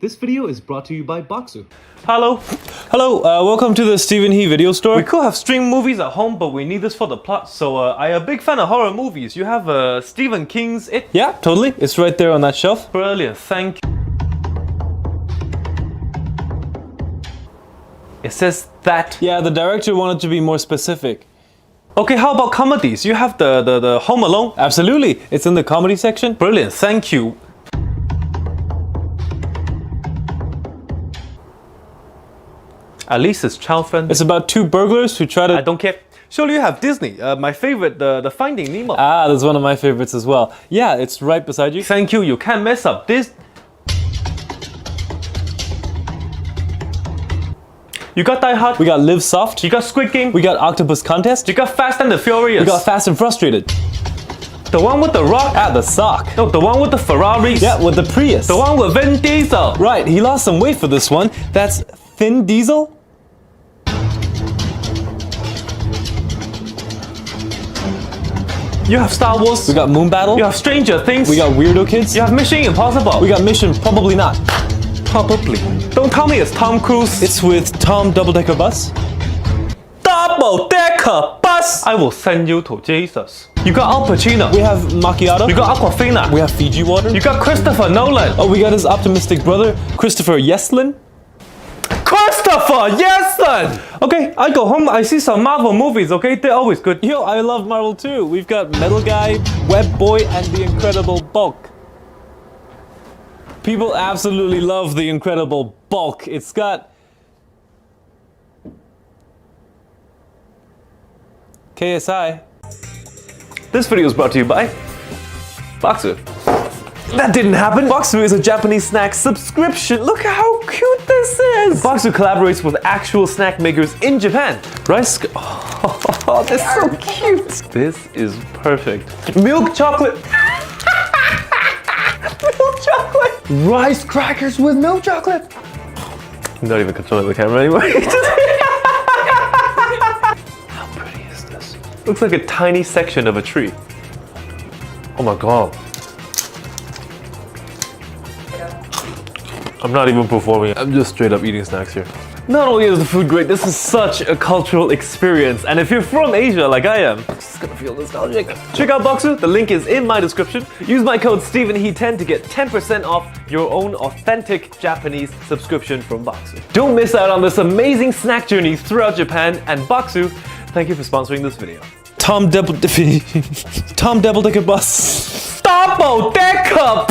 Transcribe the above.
This video is brought to you by Boxu. Hello, welcome to the Stephen He video store. We could have streamed movies at home, but we need this for the plot. So I am a big fan of horror movies. You have Stephen King's It? Yeah, totally. It's right there on that shelf. Brilliant, thank you. It says that. Yeah, the director wanted to be more specific. Okay, how about comedies? You have the Home Alone? Absolutely. It's in the comedy section. Brilliant, thank you. At least it's child friendly. It's about two burglars who try to... I don't care. Surely you have Disney. My favorite, the Finding Nemo. Ah, that's one of my favorites as well. Yeah, it's right beside you. Thank you. You can't mess up this. You got Die Hard. We got Live Soft. You got Squid Game. We got Octopus Contest. You got Fast and the Furious. We got Fast and Frustrated. The one with the Rock. Ah, the sock. No, the one with the Ferraris. Yeah, with the Prius. The one with Vin Diesel. Right, he lost some weight for this one. That's Thin Diesel. You have Star Wars. We got Moon Battle. You have Stranger Things. We got Weirdo Kids. You have Mission Impossible. We got Mission Probably Not. Probably. Don't tell me it's Tom Cruise. It's with Tom Double-Decker Bus. Double-Decker Bus. I will send you to Jesus. You got Al Pacino. We have Macchiato. You got Aquafina. We have Fiji Water. You got Christopher Nolan. Oh, we got his optimistic brother, Christopher Yeslin. Christopher Yeslin! Okay, I go home, I see some Marvel movies, okay? They're always good. Yo, I love Marvel too. We've got Metal Guy, Web Boy, and The Incredible Bulk. People absolutely love The Incredible Bulk. It's got... KSI. This video is brought to you by Boxu. That didn't happen. Boxu is a Japanese snack subscription. Look at how cute this is. Boxu collaborates with actual snack makers in Japan. Rice. Oh, that's so cute. This is perfect. Milk chocolate. Milk chocolate. Rice crackers with milk chocolate. I'm not even controlling the camera anymore. How pretty is this? Looks like a tiny section of a tree. Oh my god. I'm not even performing. I'm just straight up eating snacks here. Not only is the food great, this is such a cultural experience. And if you're from Asia like I am, it's just gonna feel nostalgic. Check out Boxu. The link is in my description. Use my code StephenHe10 to get 10% off your own authentic Japanese subscription from Boxu. Don't miss out on this amazing snack journey throughout Japan. And Boxu, thank you for sponsoring this video. Tom Double-Decker Bus. Double-Decker!